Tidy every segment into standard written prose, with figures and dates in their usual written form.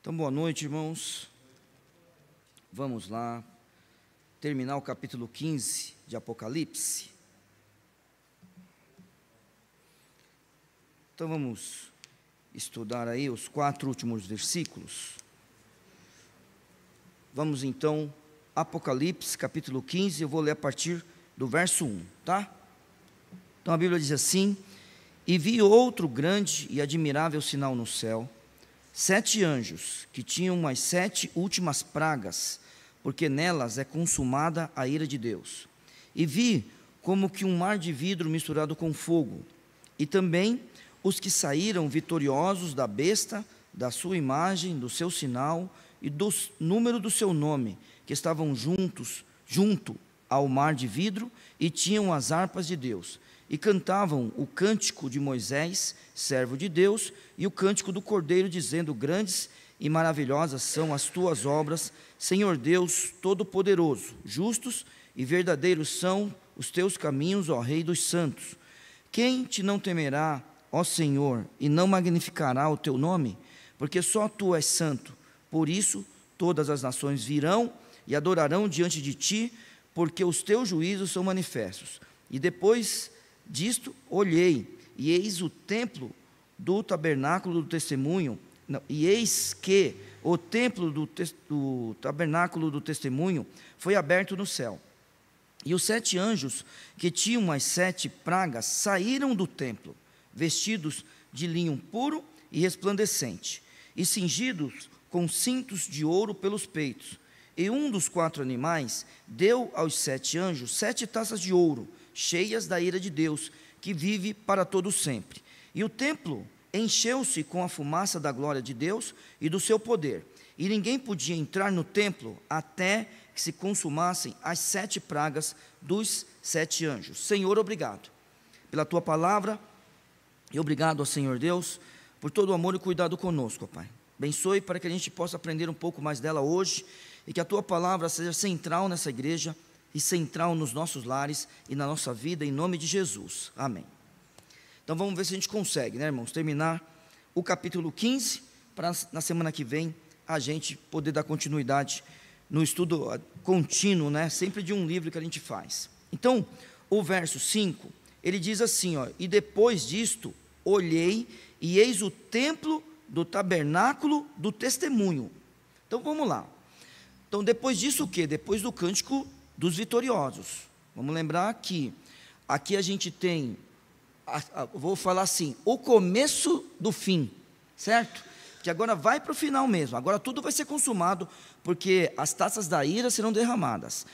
Então, boa noite, irmãos. Vamos lá, terminar o capítulo 15 de Apocalipse. Então, vamos estudar aí os 4 últimos versículos. Vamos então, Apocalipse, capítulo 15, eu vou ler a partir do verso 1, tá? Então, a Bíblia diz assim: E vi outro grande e admirável sinal no céu, 7 anjos, que tinham as 7 últimas pragas, porque nelas é consumada a ira de Deus. E vi como que um mar de vidro misturado com fogo, e também os que saíram vitoriosos da besta, da sua imagem, do seu sinal e do número do seu nome, que estavam junto ao mar de vidro, e tinham as harpas de Deus, e cantavam o cântico de Moisés, servo de Deus, e o cântico do Cordeiro, dizendo: Grandes e maravilhosas são as tuas obras, Senhor Deus Todo-Poderoso. Justos e verdadeiros são os teus caminhos, ó Rei dos santos. Quem te não temerá, ó Senhor, e não magnificará o teu nome? Porque só tu és santo. Por isso todas as nações virão e adorarão diante de ti, porque os teus juízos são manifestos. E depois disto olhei, e eis o templo do tabernáculo do testemunho, e eis que o templo do tabernáculo do testemunho foi aberto no céu. E os 7 anjos que tinham as 7 pragas saíram do templo, vestidos de linho puro e resplandecente, e cingidos com cintos de ouro pelos peitos. E um dos 4 animais deu aos 7 anjos 7 taças de ouro, cheias da ira de Deus, que vive para todo sempre. E o templo encheu-se com a fumaça da glória de Deus e do seu poder. E ninguém podia entrar no templo até que se consumassem as 7 pragas dos 7 anjos. Senhor, obrigado pela Tua palavra, e obrigado, ó Senhor Deus, por todo o amor e cuidado conosco, ó Pai. Abençoe para que a gente possa aprender um pouco mais dela hoje, e que a Tua palavra seja central nessa igreja, e central nos nossos lares e na nossa vida, em nome de Jesus, amém. Então vamos ver se a gente consegue, né, irmãos, terminar o capítulo 15, para na semana que vem a gente poder dar continuidade no estudo contínuo, né, sempre de um livro que a gente faz. Então, o verso 5, ele diz assim, ó: E depois disto olhei, e eis o templo do tabernáculo do testemunho. Então vamos lá. Então depois disso o quê? Depois do cântico dos vitoriosos. Vamos lembrar que aqui a gente tem, vou falar assim, o começo do fim, certo? Que agora vai para o final mesmo, agora tudo vai ser consumado, porque as taças da ira serão derramadas,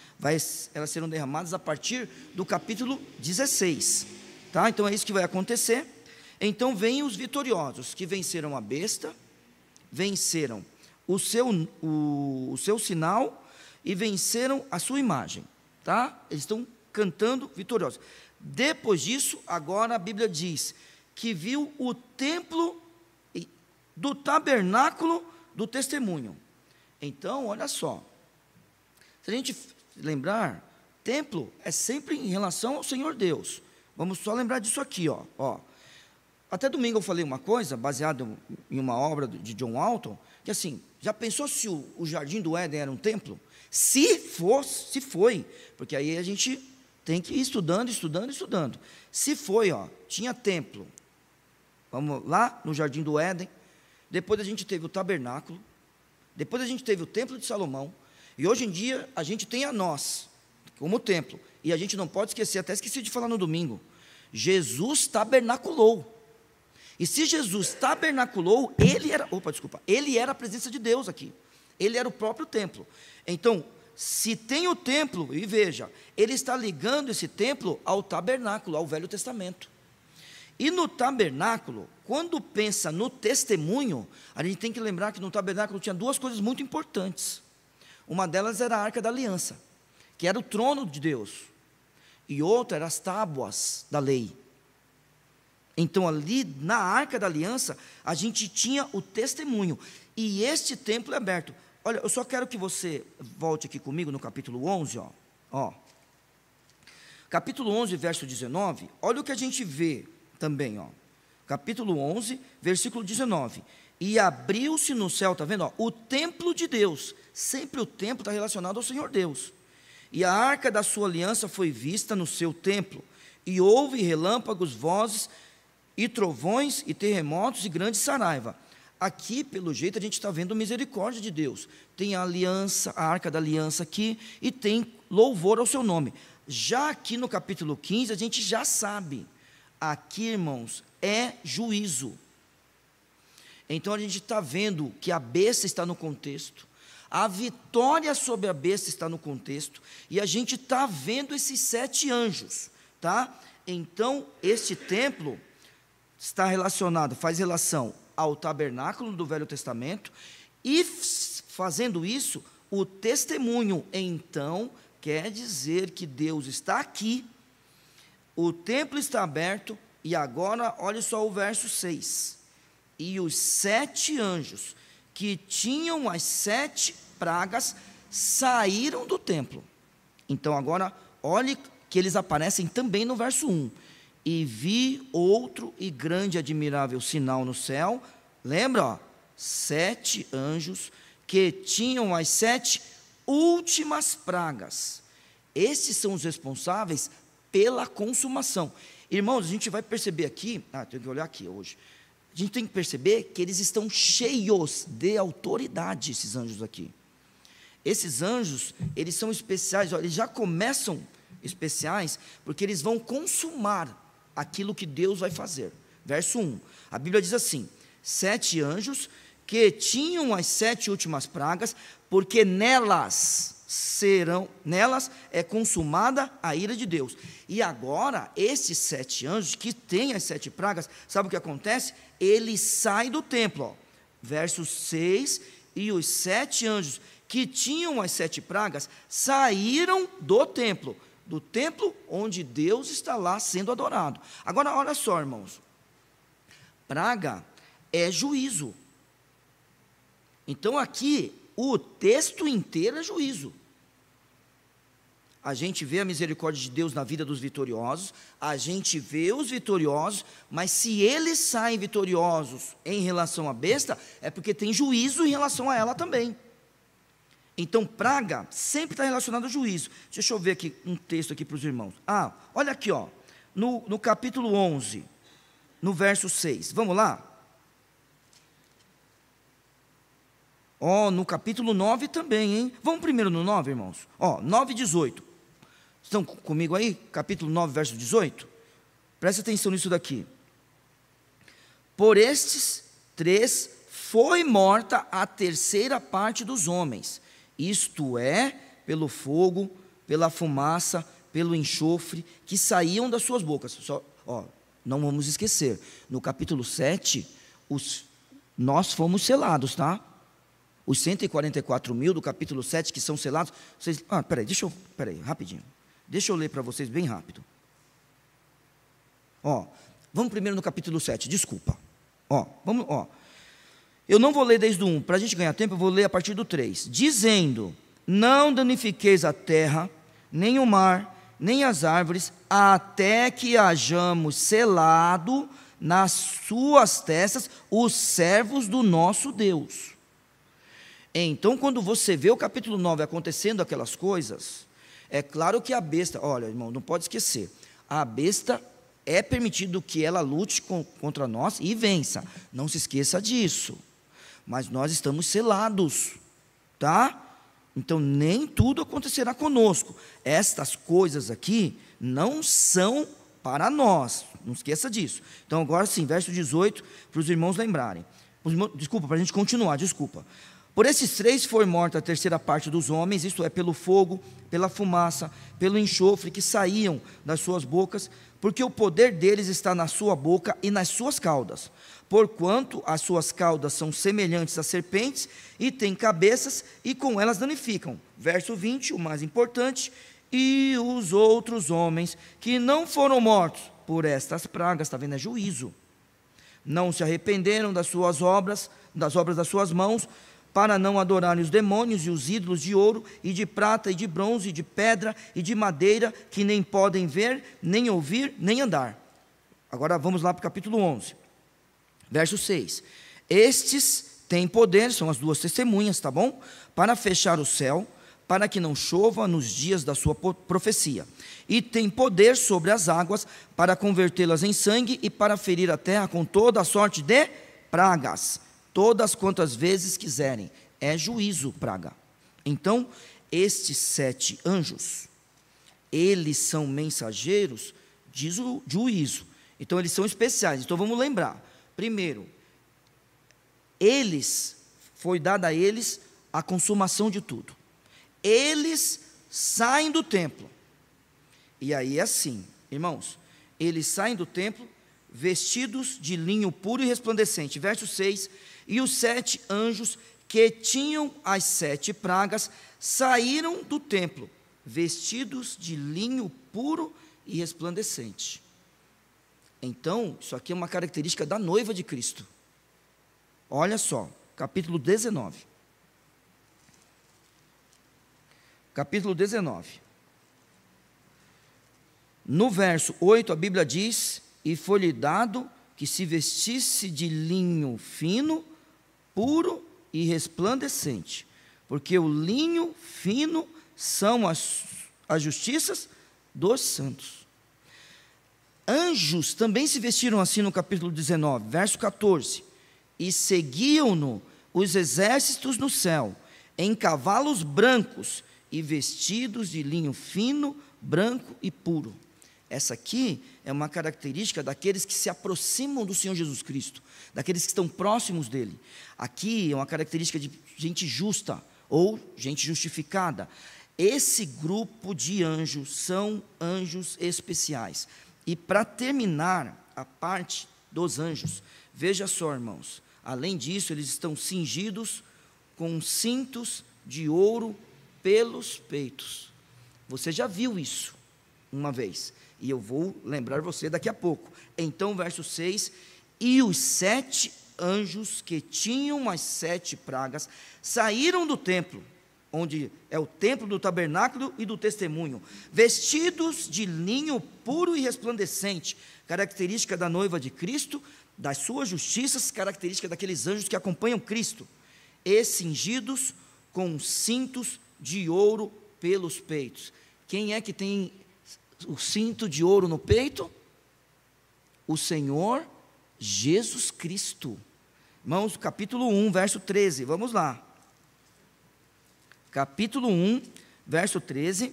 elas serão derramadas a partir do capítulo 16, tá? Então é isso que vai acontecer. Então vêm os vitoriosos, que venceram a besta, venceram o seu sinal, e venceram a sua imagem, tá? Eles estão cantando vitoriosos. Depois disso, agora a Bíblia diz que viu o templo do tabernáculo do testemunho. Então, olha só, se a gente lembrar, templo é sempre em relação ao Senhor Deus. Vamos só lembrar disso aqui, ó. Até domingo eu falei uma coisa, baseado em uma obra de John Walton, que assim, já pensou se o Jardim do Éden era um templo? Se foi, porque aí a gente tem que ir estudando. Se foi, tinha templo, vamos lá no Jardim do Éden, depois a gente teve o tabernáculo, depois a gente teve o templo de Salomão, e hoje em dia a gente tem a nós, como templo, e a gente não pode esquecer, até esqueci de falar no domingo, Jesus tabernaculou. E se Jesus tabernaculou, ele era a presença de Deus aqui. Ele era o próprio templo. Então, se tem o templo, e veja, ele está ligando esse templo ao tabernáculo, ao Velho Testamento. E no tabernáculo, quando pensa no testemunho, a gente tem que lembrar que no tabernáculo tinha 2 coisas muito importantes. Uma delas era a Arca da Aliança, que era o trono de Deus, e outra era as tábuas da lei. Então ali na Arca da Aliança, a gente tinha o testemunho, e este templo é aberto. Olha, eu só quero que você volte aqui comigo no capítulo 11, capítulo 11, verso 19, olha o que a gente vê também, capítulo 11, versículo 19, e abriu-se no céu, está vendo? Ó, o templo de Deus, sempre o templo está relacionado ao Senhor Deus. E a arca da sua aliança foi vista no seu templo, e houve relâmpagos, vozes, e trovões, e terremotos, e grande saraiva. Aqui, pelo jeito, a gente está vendo misericórdia de Deus. Tem a aliança, a arca da aliança aqui, e tem louvor ao seu nome. Já aqui no capítulo 15, a gente já sabe. Aqui, irmãos, é juízo. Então a gente está vendo que a besta está no contexto, a vitória sobre a besta está no contexto, e a gente está vendo esses 7 anjos, tá? Então, este templo está relacionado, faz relação ao tabernáculo do Velho Testamento, e fazendo isso, o testemunho, então, quer dizer que Deus está aqui, o templo está aberto, e agora, olha só o verso 6, e os 7 anjos, que tinham as 7 pragas, saíram do templo. Então agora, olhe que eles aparecem também no verso 1, e vi outro e grande e admirável sinal no céu, lembra, ó, 7 anjos, que tinham as 7 últimas pragas. Esses são os responsáveis pela consumação. Irmãos, a gente vai perceber aqui, tem que olhar aqui hoje, a gente tem que perceber que eles estão cheios de autoridade, esses anjos aqui. Esses anjos, eles são especiais, ó, eles já começam especiais, porque eles vão consumar aquilo que Deus vai fazer. Verso 1, a Bíblia diz assim, 7 anjos, que tinham as 7 últimas pragas, porque nelas é consumada a ira de Deus. E agora, esses 7 anjos, que têm as 7 pragas, sabe o que acontece? Eles saem do templo, ó. Verso 6, e os 7 anjos, que tinham as 7 pragas, saíram do templo onde Deus está lá sendo adorado. Agora, olha só, irmãos, praga é juízo. Então aqui, o texto inteiro é juízo. A gente vê a misericórdia de Deus na vida dos vitoriosos, a gente vê os vitoriosos, mas se eles saem vitoriosos em relação à besta, é porque tem juízo em relação a ela também. Então, praga sempre está relacionado ao juízo. Deixa eu ver aqui um texto aqui para os irmãos. Olha aqui, ó, no capítulo 11, no verso 6. Vamos lá? No capítulo 9 também, hein? Vamos primeiro no 9, irmãos. 9 e 18. Estão comigo aí? Capítulo 9, verso 18? Presta atenção nisso daqui. Por estes 3 foi morta a 3ª parte dos homens, isto é, pelo fogo, pela fumaça, pelo enxofre, que saíam das suas bocas. Não vamos esquecer, no capítulo 7, nós fomos selados, tá? Os 144.000 do capítulo 7 que são selados, peraí, rapidinho. Deixa eu ler para vocês bem rápido. Vamos primeiro no capítulo 7, desculpa. Eu não vou ler desde o 1, para a gente ganhar tempo, eu vou ler a partir do 3. Dizendo, não danifiqueis a terra, nem o mar, nem as árvores, até que hajamos selado nas suas testas os servos do nosso Deus. Então, quando você vê o capítulo 9 acontecendo aquelas coisas, é claro que a besta, olha, irmão, não pode esquecer, a besta é permitido que ela lute contra nós e vença, não se esqueça disso, mas nós estamos selados, tá? Então, nem tudo acontecerá conosco, estas coisas aqui não são para nós, não esqueça disso. Então, agora sim, verso 18, para os irmãos lembrarem, para a gente continuar, Por esses 3 foi morta a 3ª parte dos homens, isto é, pelo fogo, pela fumaça, pelo enxofre que saíam das suas bocas, porque o poder deles está na sua boca e nas suas caudas. Porquanto as suas caudas são semelhantes a serpentes e têm cabeças e com elas danificam. Verso 20, o mais importante, e os outros homens que não foram mortos por estas pragas, está vendo, é juízo, não se arrependeram das suas obras, das obras das suas mãos, para não adorarem os demônios e os ídolos de ouro, e de prata, e de bronze, e de pedra, e de madeira, que nem podem ver, nem ouvir, nem andar. Agora vamos lá para o capítulo 11, verso 6. Estes têm poder, são as duas testemunhas, tá bom? Para fechar o céu, para que não chova nos dias da sua profecia. E tem poder sobre as águas, para convertê-las em sangue e para ferir a terra com toda a sorte de pragas, todas quantas vezes quiserem. É juízo, praga. Então, estes 7 anjos, eles são mensageiros de juízo. Então, eles são especiais. Então, vamos lembrar. Primeiro, foi dada a eles a consumação de tudo. Eles saem do templo. E aí é assim, irmãos, eles saem do templo vestidos de linho puro e resplandecente. Verso 6, e os 7 anjos que tinham as 7 pragas saíram do templo, vestidos de linho puro e resplandecente. Então, isso aqui é uma característica da noiva de Cristo. Olha só, capítulo 19. Capítulo 19. No verso 8, a Bíblia diz: e foi-lhe dado que se vestisse de linho fino, puro e resplandecente, porque o linho fino são as justiças dos santos. Anjos também se vestiram assim no capítulo 19, verso 14. E seguiam-no os exércitos no céu, em cavalos brancos e vestidos de linho fino, branco e puro. Essa aqui é uma característica daqueles que se aproximam do Senhor Jesus Cristo, daqueles que estão próximos dele. Aqui é uma característica de gente justa ou gente justificada. Esse grupo de anjos são anjos especiais. E para terminar a parte dos anjos, veja só, irmãos, além disso, eles estão cingidos com cintos de ouro pelos peitos. Você já viu isso uma vez, e eu vou lembrar você daqui a pouco. Então, verso 6, e os 7 anjos que tinham as 7 pragas saíram do templo, onde é o templo do tabernáculo e do testemunho, vestidos de linho puro e resplandecente, característica da noiva de Cristo, das suas justiças, característica daqueles anjos que acompanham Cristo, e cingidos com cintos de ouro pelos peitos. Quem é que tem o cinto de ouro no peito? O Senhor Jesus Cristo. Irmãos, capítulo 1, verso 13, vamos lá. Capítulo 1, verso 13.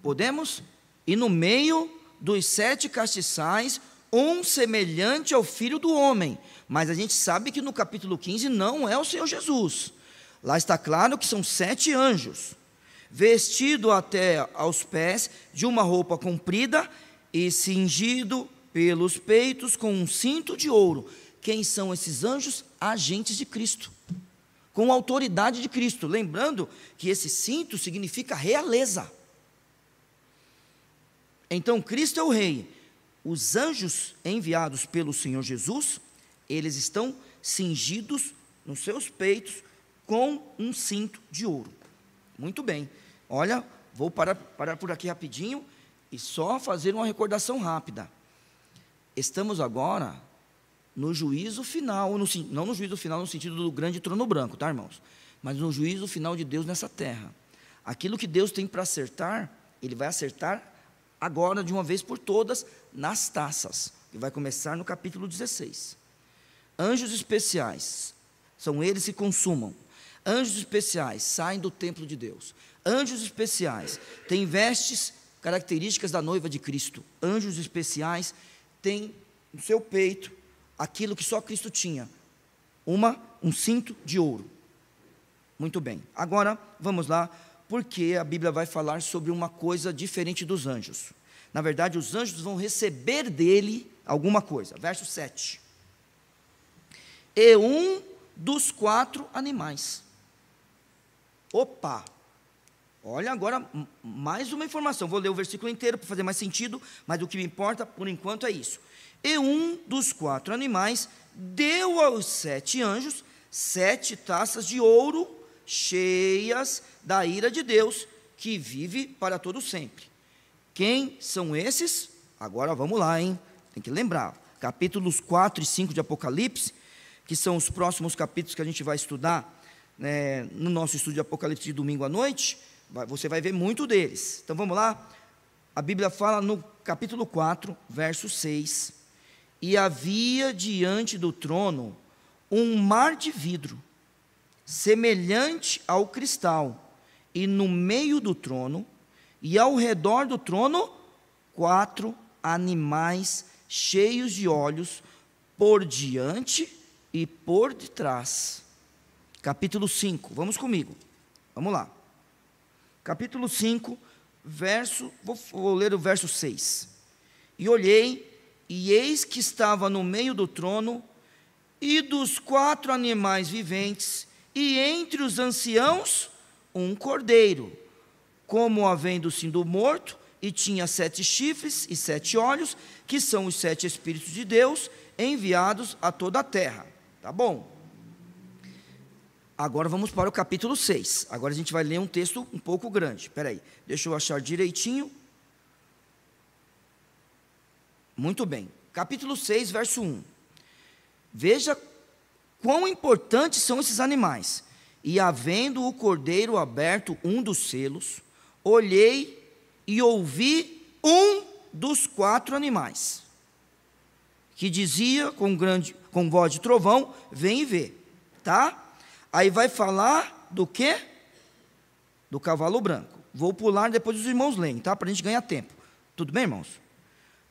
Podemos? E no meio dos 7 castiçais, um semelhante ao Filho do Homem. Mas a gente sabe que no capítulo 15 não é o Senhor Jesus. Lá está claro que são 7 anjos, vestido até aos pés de uma roupa comprida e cingido pelos peitos com um cinto de ouro. Quem são esses anjos? Agentes de Cristo, com a autoridade de Cristo. Lembrando que esse cinto significa realeza. Então, Cristo é o rei. Os anjos enviados pelo Senhor Jesus, eles estão cingidos nos seus peitos com um cinto de ouro. Muito bem. Olha, vou parar por aqui rapidinho e só fazer uma recordação rápida. Estamos agora no juízo final, não no juízo final no sentido do grande trono branco, tá, irmãos? Mas no juízo final de Deus nessa terra. Aquilo que Deus tem para acertar, Ele vai acertar agora, de uma vez por todas, nas taças. E vai começar no capítulo 16. Anjos especiais, são eles que consumam. Anjos especiais saem do templo de Deus. Anjos especiais têm vestes características da noiva de Cristo. Anjos especiais têm no seu peito aquilo que só Cristo tinha, um cinto de ouro. Muito bem, agora vamos lá, porque a Bíblia vai falar sobre uma coisa diferente dos anjos. Na verdade, os anjos vão receber dele alguma coisa. Verso 7. E um dos 4 animais. Opa! Olha agora mais uma informação. Vou ler o versículo inteiro para fazer mais sentido, mas o que me importa por enquanto é isso. E um dos 4 animais deu aos 7 anjos 7 taças de ouro cheias da ira de Deus, que vive para todo sempre. Quem são esses? Agora vamos lá, hein? Tem que lembrar. Capítulos 4 e 5 de Apocalipse, que são os próximos capítulos que a gente vai estudar, né, no nosso estudo de Apocalipse de domingo à noite, você vai ver muito deles. Então vamos lá. A Bíblia fala no capítulo 4, verso 6: e havia diante do trono um mar de vidro, semelhante ao cristal, e no meio do trono, e ao redor do trono, 4 animais cheios de olhos, por diante e por detrás. Capítulo 5, vamos comigo, vamos lá. Capítulo 5, vou ler o verso 6. E olhei, e eis que estava no meio do trono, e dos 4 animais viventes, e entre os anciãos, um cordeiro, como havendo sido morto, e tinha 7 chifres e 7 olhos, que são os 7 Espíritos de Deus, enviados a toda a terra. Tá bom? Agora vamos para o capítulo 6. Agora a gente vai ler um texto um pouco grande. Espera aí, deixa eu achar direitinho. Muito bem. Capítulo 6, verso 1. Veja quão importantes são esses animais. E havendo o cordeiro aberto um dos selos, olhei e ouvi um dos 4 animais, que dizia com voz de trovão: vem e vê. Tá? Aí vai falar do quê? Do cavalo branco. Vou pular depois os irmãos leem, tá? Para a gente ganhar tempo. Tudo bem, irmãos?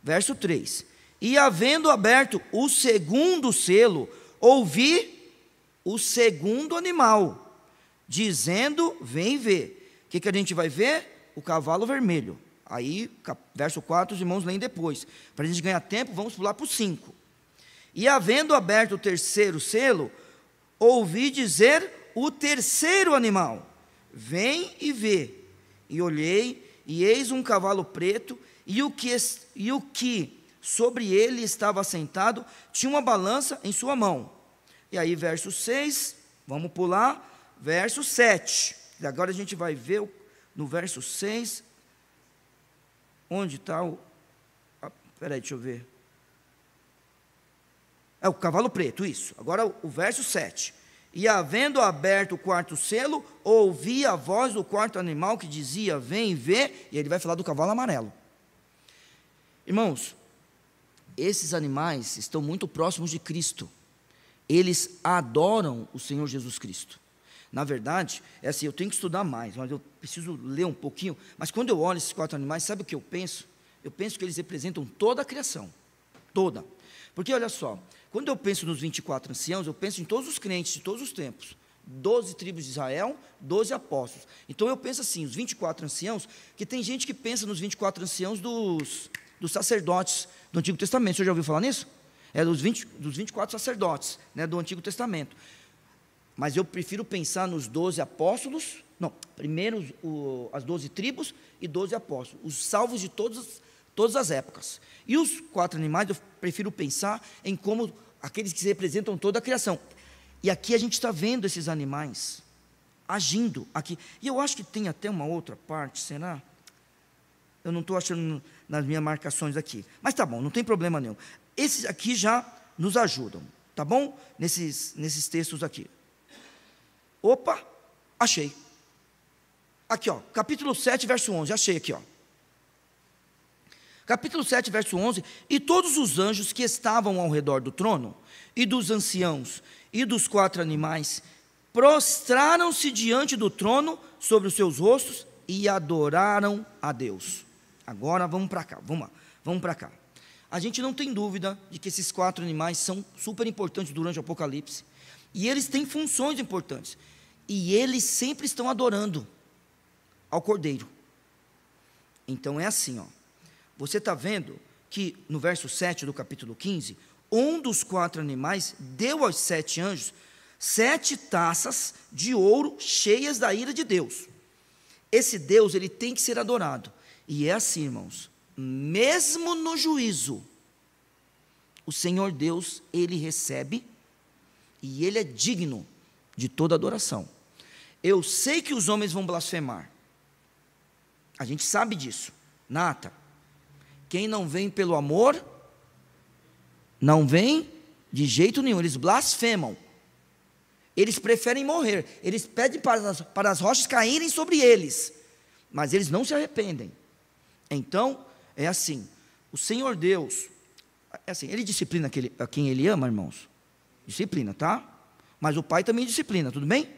Verso 3. E havendo aberto o segundo selo, ouvi o segundo animal, dizendo: vem ver. O que a gente vai ver? O cavalo vermelho. Aí, verso 4, os irmãos leem depois. Para a gente ganhar tempo, vamos pular para o 5. E havendo aberto o terceiro selo, ouvi dizer o terceiro animal: vem e vê. E olhei, e eis um cavalo preto, e o que sobre ele estava assentado tinha uma balança em sua mão. E aí, verso 6, vamos pular, verso 7. E agora a gente vai ver no verso 6, onde está o... Espera aí, deixa eu ver. É o cavalo preto, isso. Agora o verso 7. E havendo aberto o 4º selo, ouvi a voz do 4º animal que dizia: vem ver. E ele vai falar do cavalo amarelo. Irmãos, esses animais estão muito próximos de Cristo. Eles adoram o Senhor Jesus Cristo. Na verdade, é assim, eu tenho que estudar mais, mas eu preciso ler um pouquinho. Mas quando eu olho esses 4 animais, sabe o que eu penso? Eu penso que eles representam toda a criação. Toda. Porque olha só, quando eu penso nos 24 anciãos, eu penso em todos os crentes de todos os tempos. 12 tribos de Israel, 12 apóstolos. Então eu penso assim, os 24 anciãos, que tem gente que pensa nos 24 anciãos dos sacerdotes do Antigo Testamento. Você já ouviu falar nisso? É dos 24 sacerdotes, né, do Antigo Testamento. Mas eu prefiro pensar nos 12 apóstolos, não, primeiro as 12 tribos e 12 apóstolos, os salvos de todas as épocas. E os 4 animais, eu prefiro pensar em como aqueles que representam toda a criação. E aqui a gente está vendo esses animais agindo aqui. E eu acho que tem até uma outra parte, será? Eu não estou achando nas minhas marcações aqui. Mas tá bom, não tem problema nenhum. Esses aqui já nos ajudam, tá bom? Nesses textos aqui. Opa, achei. Aqui, ó, capítulo 7, verso 11, achei aqui, ó. Capítulo 7, verso 11: e todos os anjos que estavam ao redor do trono, e dos anciãos, e dos 4 animais, prostraram-se diante do trono sobre os seus rostos, e adoraram a Deus. Agora vamos para cá, vamos para cá. A gente não tem dúvida de que esses 4 animais são super importantes durante o Apocalipse, e eles têm funções importantes, e eles sempre estão adorando ao Cordeiro. Então é assim, ó. Você está vendo que no verso 7 do capítulo 15, um dos 4 animais deu aos 7 anjos 7 taças de ouro cheias da ira de Deus. Esse Deus, ele tem que ser adorado. E é assim, irmãos, mesmo no juízo, o Senhor Deus, ele recebe e ele é digno de toda adoração. Eu sei que os homens vão blasfemar. A gente sabe disso. Nata, quem não vem pelo amor, não vem De jeito nenhum, eles blasfemam. Eles preferem morrer. Eles pedem para as rochas caírem sobre eles. Mas eles não se arrependem. Então, é assim. O Senhor Deus, é assim, Ele disciplina a quem Ele ama, irmãos. Disciplina, tá? Mas o Pai também disciplina, tudo bem?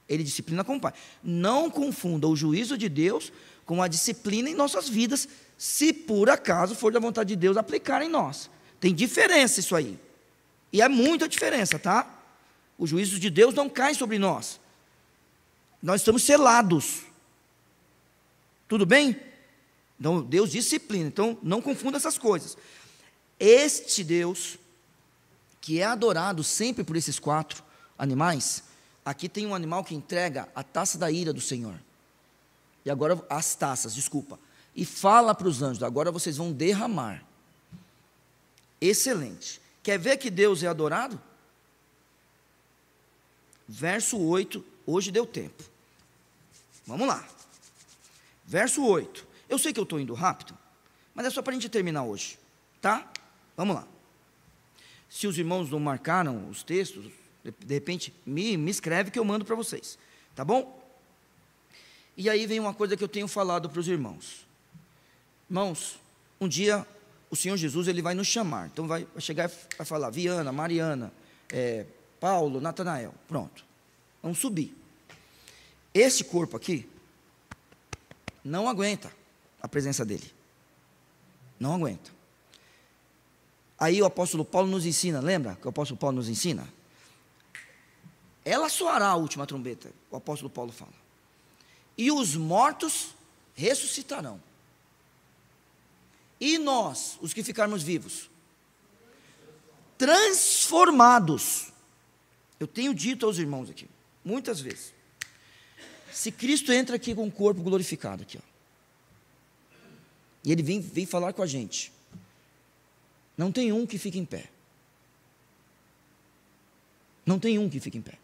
Ele disciplina com o Pai. Não confunda o juízo de Deus com a disciplina em nossas vidas, se por acaso for da vontade de Deus aplicar em nós. Tem diferença isso aí. E é muita diferença, tá? O juízo de Deus não cai sobre nós. Nós estamos selados. Tudo bem? Então, Deus disciplina. Então, não confunda essas coisas. Este Deus, que é adorado sempre por esses 4 animais, aqui tem um animal que entrega a taça da ira do Senhor. E agora, as taças, desculpa. E fala para os anjos, agora vocês vão derramar. Excelente. Quer ver que Deus é adorado? Verso 8, hoje deu tempo. Vamos lá. Verso 8. Eu sei que eu estou indo rápido, mas é só para a gente terminar hoje, tá? Vamos lá. Se os irmãos não marcaram os textos, de repente, me escreve que eu mando para vocês, tá bom? E aí vem uma coisa que eu tenho falado para os irmãos. Irmãos, um dia o Senhor Jesus, Ele vai nos chamar. Então vai chegar e vai falar, Viana, Mariana, Paulo, Natanael, pronto. Vamos subir. Esse corpo aqui não aguenta a presença dele. Não aguenta. Aí o apóstolo Paulo nos ensina, lembra que o apóstolo Paulo nos ensina? Ela soará a última trombeta, o apóstolo Paulo fala. E os mortos ressuscitarão. E nós, os que ficarmos vivos, transformados. Eu tenho dito aos irmãos aqui, muitas vezes, se Cristo entra aqui com o corpo glorificado, aqui, ó, e Ele vem falar com a gente, não tem um que fique em pé. Não tem um que fique em pé.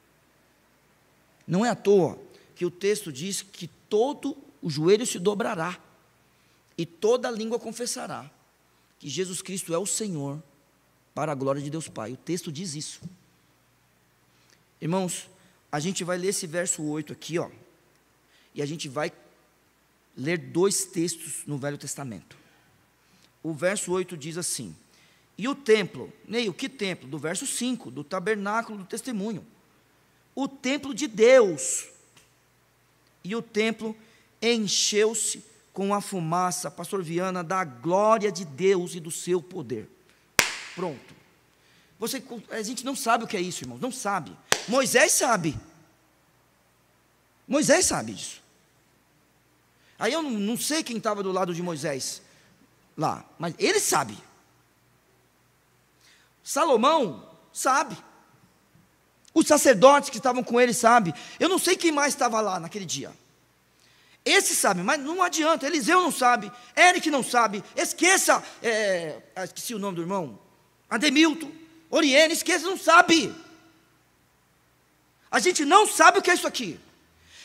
Não é à toa que o texto diz que todo o joelho se dobrará e toda a língua confessará que Jesus Cristo é o Senhor, para a glória de Deus Pai. O texto diz isso. Irmãos, a gente vai ler esse verso 8 aqui, ó, e a gente vai ler 2 textos no Velho Testamento. O verso 8 diz assim: e o templo, Neil, que templo? Do verso 5, do tabernáculo do testemunho. O templo de Deus. E o templo encheu-se com a fumaça, pastor Viana, da glória de Deus e do seu poder. Pronto. A gente não sabe o que é isso, irmãos, não sabe. Moisés sabe. Moisés sabe disso. Aí eu não sei quem estava do lado de Moisés lá, mas ele sabe. Salomão sabe. Os sacerdotes que estavam com ele sabem. Eu não sei quem mais estava lá naquele dia. Esse sabe, mas não adianta. Eliseu não sabe, Eric não sabe. Esqueça, esqueci o nome do irmão, Ademilton, Oriene, esqueça, não sabe. A gente não sabe o que é isso aqui.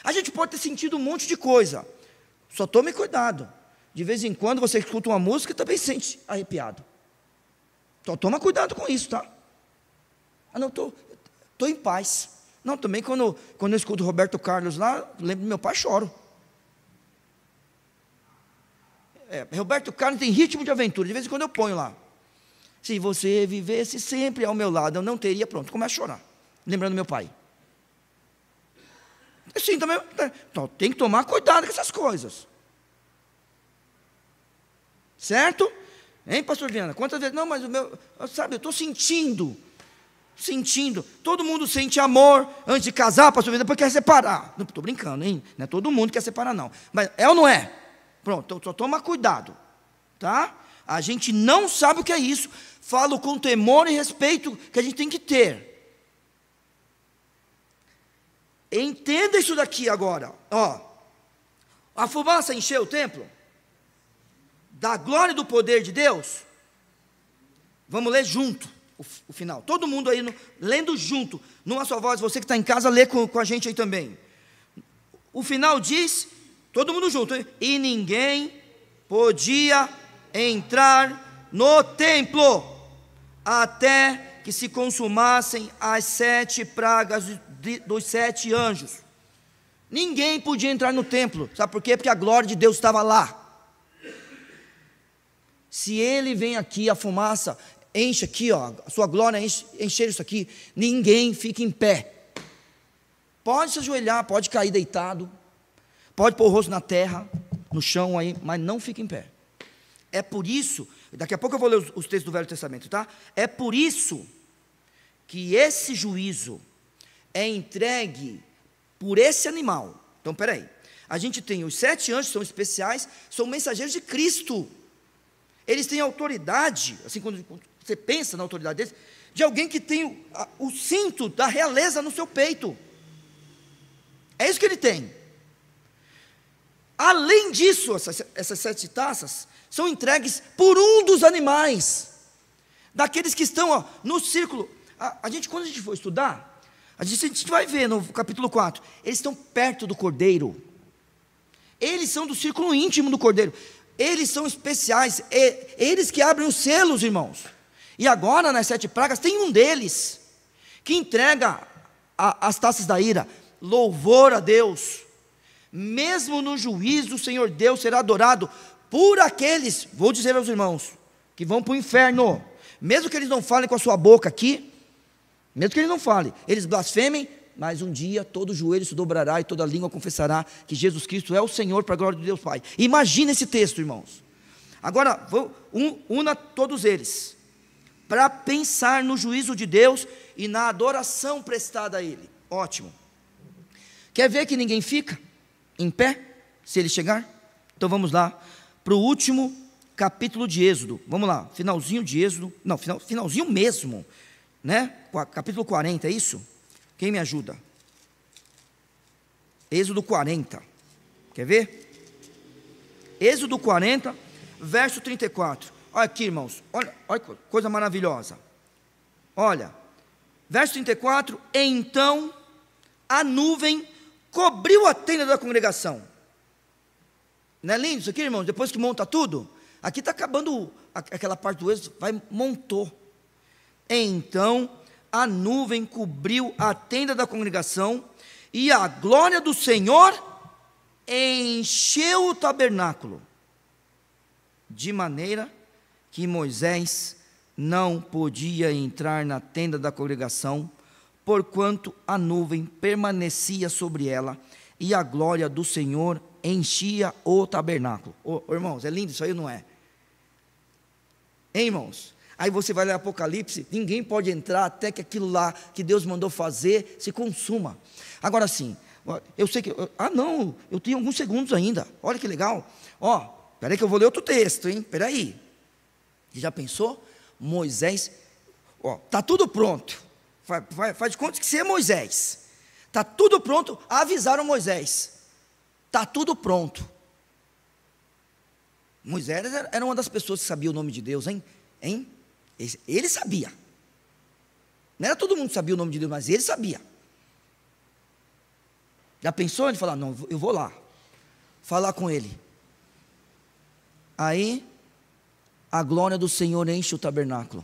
A gente pode ter sentido um monte de coisa. Só tome cuidado. De vez em quando você escuta uma música e também sente arrepiado. Só toma cuidado com isso, tá? Ah, não, estou em paz. Não, também quando eu escuto Roberto Carlos lá, lembro do meu pai, choro. Roberto Carlos tem ritmo de aventura, de vez em quando eu ponho lá. Se você vivesse sempre ao meu lado, eu não teria, pronto, começa a chorar, lembrando do meu pai. Assim também, então, tem que tomar cuidado com essas coisas. Certo? Hein, pastor Viana? Quantas vezes? Não, mas o meu, sabe, eu estou sentindo. Todo mundo sente amor antes de casar, pastor Viana, depois quer separar. Não, estou brincando, hein? Não é todo mundo que quer separar, não. Mas é ou não é? Pronto, então só toma cuidado, tá? A gente não sabe o que é isso. Falo com temor e respeito que a gente tem que ter. Entenda isso daqui agora, ó. A fumaça encheu o templo da glória e do poder de Deus. Vamos ler junto o final. Todo mundo aí lendo junto, numa só voz. Você que está em casa, lê com a gente aí também. O final diz, todo mundo junto, hein? E ninguém podia entrar no templo até que se consumassem as 7 pragas dos 7 anjos. Ninguém podia entrar no templo, sabe por quê? Porque a glória de Deus estava lá. Se ele vem aqui, a fumaça enche aqui, ó, a sua glória encher isso aqui, ninguém fica em pé. Pode se ajoelhar, pode cair deitado, pode pôr o rosto na terra, no chão aí, mas não fica em pé. É por isso, daqui a pouco eu vou ler os textos do Velho Testamento, tá? É por isso que esse juízo é entregue por esse animal. Então, peraí, a gente tem os 7 anjos, são especiais, são mensageiros de Cristo. Eles têm autoridade, assim, quando você pensa na autoridade deles, de alguém que tem o cinto da realeza no seu peito. É isso que ele tem. Além disso, essas 7 taças são entregues por um dos animais, daqueles que estão, ó, no círculo. Quando a gente for estudar, a gente vai ver no capítulo 4, eles estão perto do Cordeiro. Eles são do círculo íntimo do Cordeiro. Eles são especiais, eles que abrem os selos, irmãos. E agora, nas 7 pragas, tem um deles, que entrega as taças da ira. Louvor a Deus. Mesmo no juízo, o Senhor Deus será adorado por aqueles, vou dizer aos irmãos, que vão para o inferno. Mesmo que eles não falem com a sua boca aqui, mesmo que eles não falem, eles blasfemem, mas um dia todo joelho se dobrará e toda língua confessará que Jesus Cristo é o Senhor, para a glória de Deus Pai. Imagina esse texto, irmãos. Agora, una todos eles, para pensar no juízo de Deus e na adoração prestada a Ele. Ótimo. Quer ver que ninguém fica em pé, se ele chegar? Então vamos lá, para o último capítulo de Êxodo. Vamos lá, finalzinho de Êxodo, não, finalzinho mesmo, né? Capítulo 40, é isso? Quem me ajuda? Êxodo 40, quer ver? Êxodo 40, verso 34. Olha aqui, irmãos, olha coisa maravilhosa. Olha, verso 34, então a nuvem cobriu a tenda da congregação. Não é lindo isso aqui, irmãos? Depois que monta tudo, aqui está acabando aquela parte do Êxodo, montou. Então a nuvem cobriu a tenda da congregação, e a glória do Senhor encheu o tabernáculo, de maneira que Moisés não podia entrar na tenda da congregação, porquanto a nuvem permanecia sobre ela, e a glória do Senhor enchia o tabernáculo. Irmãos, é lindo isso aí ou não é? Hein, irmãos? Aí você vai ler Apocalipse, ninguém pode entrar até que aquilo lá que Deus mandou fazer se consuma. Agora sim, eu sei que, não, eu tenho alguns segundos ainda, olha que legal. Peraí que eu vou ler outro texto, hein, peraí. Você já pensou? Moisés, está tudo pronto, faz de conta que você é Moisés, está tudo pronto, avisaram Moisés, está tudo pronto. Moisés era uma das pessoas que sabia o nome de Deus, hein? Ele sabia. Não era todo mundo que sabia o nome de Deus, mas ele sabia. Já pensou em falar, não, eu vou lá, falar com ele. Aí, a glória do Senhor enche o tabernáculo.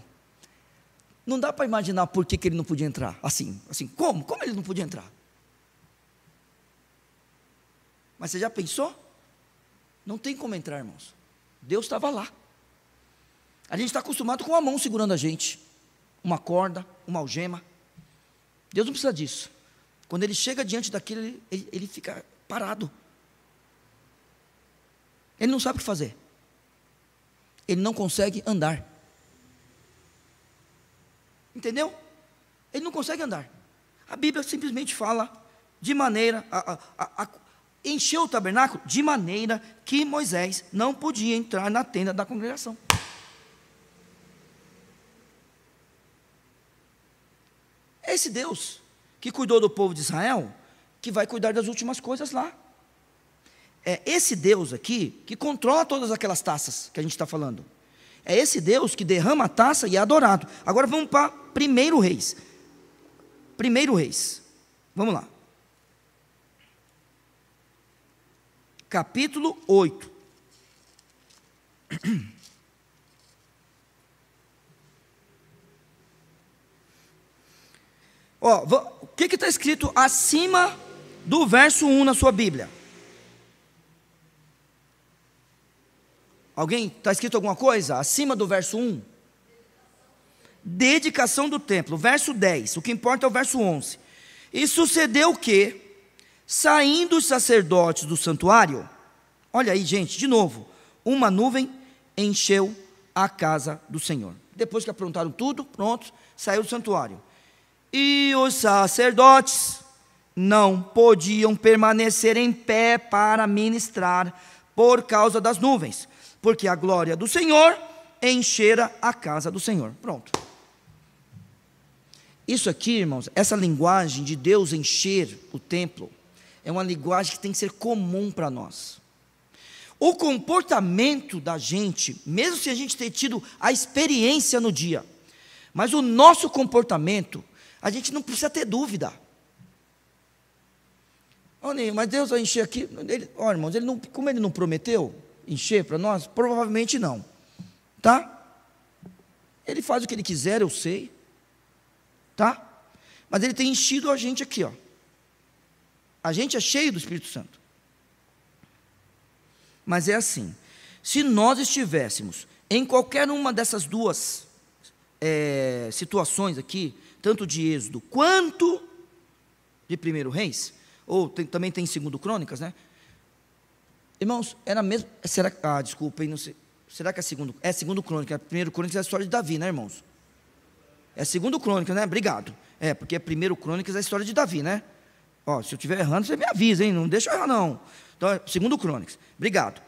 Não dá para imaginar por que ele não podia entrar. Assim, como? Como ele não podia entrar? Mas você já pensou? Não tem como entrar, irmãos. Deus estava lá. A gente está acostumado com a mão segurando a gente, uma corda, uma algema. Deus não precisa disso. Quando ele chega diante daquilo, ele fica parado. Ele não sabe o que fazer. Ele não consegue andar. Entendeu? Ele não consegue andar. A Bíblia simplesmente fala de maneira encheu o tabernáculo de maneira que Moisés não podia entrar na tenda da congregação. É esse Deus que cuidou do povo de Israel, que vai cuidar das últimas coisas lá. É esse Deus aqui que controla todas aquelas taças que a gente está falando. É esse Deus que derrama a taça e é adorado. Agora vamos para 1 Reis. 1 Reis. Vamos lá. Capítulo 8. Ó, o que está escrito acima do verso 1 na sua Bíblia? Alguém? Está escrito alguma coisa acima do verso 1? Dedicação do templo. Verso 10, o que importa é o verso 11. E sucedeu que, saindo os sacerdotes do santuário, olha aí, gente, de novo, uma nuvem encheu a casa do Senhor. Depois que aprontaram tudo, pronto, saiu do santuário. E os sacerdotes não podiam permanecer em pé para ministrar por causa das nuvens, porque a glória do Senhor enchera a casa do Senhor. Pronto. Isso aqui, irmãos, essa linguagem de Deus encher o templo, é uma linguagem que tem que ser comum para nós. O comportamento da gente, mesmo se a gente ter tido a experiência no dia, mas o nosso comportamento, a gente não precisa ter dúvida. Olha, mas Deus vai encher aqui, irmãos, como Ele não prometeu encher para nós, provavelmente não, tá? Ele faz o que Ele quiser, eu sei, tá? Mas Ele tem enchido a gente aqui, ó. A gente é cheio do Espírito Santo. Mas é assim, se nós estivéssemos em qualquer uma dessas duas situações aqui, tanto de Êxodo quanto de 1 Reis, ou também tem 2 Crônicas, né? Irmãos, era mesmo, desculpa, não sei, será que é 2 Crônicas, 1 Crônicas é a história de Davi, né, irmãos? É 2 Crônicas, né? Obrigado. Porque 1 Crônicas é a história de Davi, né? Ó, se eu estiver errando, você me avisa, hein? Não deixa eu errar, não. Então, é 2 Crônicas. Obrigado.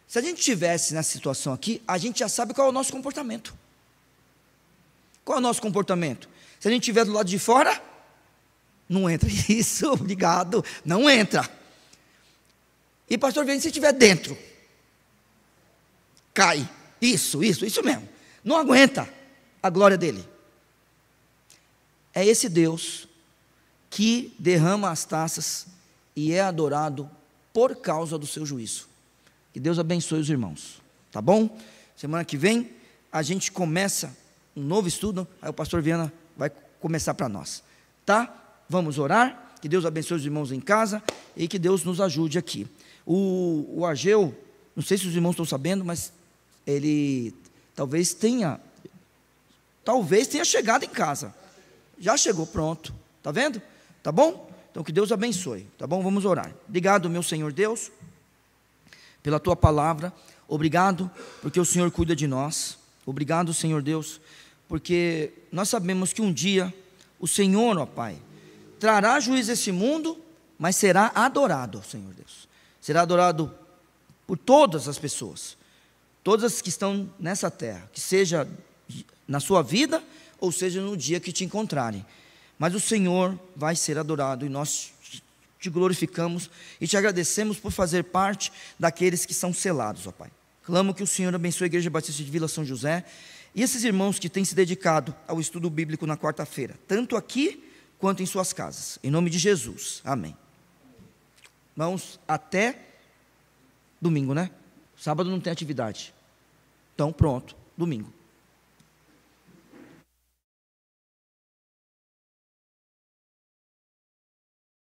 Se a gente estivesse nessa situação aqui, a gente já sabe qual é o nosso comportamento. Qual é o nosso comportamento? Se a gente estiver do lado de fora, não entra. Isso, obrigado. Não entra. E pastor, vem se estiver dentro. Cai. Isso mesmo. Não aguenta a glória dele. É esse Deus que derrama as taças e é adorado por causa do seu juízo. Que Deus abençoe os irmãos, tá bom? Semana que vem a gente começa um novo estudo, aí o pastor Viana vai começar para nós, tá? Vamos orar, que Deus abençoe os irmãos em casa e que Deus nos ajude aqui. O Ageu, não sei se os irmãos estão sabendo, mas ele talvez tenha chegado em casa. Já chegou, pronto, tá vendo? Tá bom? Então que Deus abençoe, tá bom? Vamos orar. Obrigado, meu Senhor Deus, pela Tua palavra. Obrigado porque o Senhor cuida de nós. Obrigado, Senhor Deus, porque nós sabemos que um dia o Senhor, ó Pai, trará juízo a esse mundo, mas será adorado, Senhor Deus. Será adorado por todas as pessoas, todas as que estão nessa terra, que seja na sua vida, ou seja no dia que te encontrarem. Mas o Senhor vai ser adorado e nós te glorificamos e te agradecemos por fazer parte daqueles que são selados, ó Pai. Clamo que o Senhor abençoe a Igreja Batista de Vila São José e esses irmãos que têm se dedicado ao estudo bíblico na quarta-feira, tanto aqui quanto em suas casas. Em nome de Jesus. Amém. Irmãos, até domingo, né? Sábado não tem atividade. Então, pronto, domingo.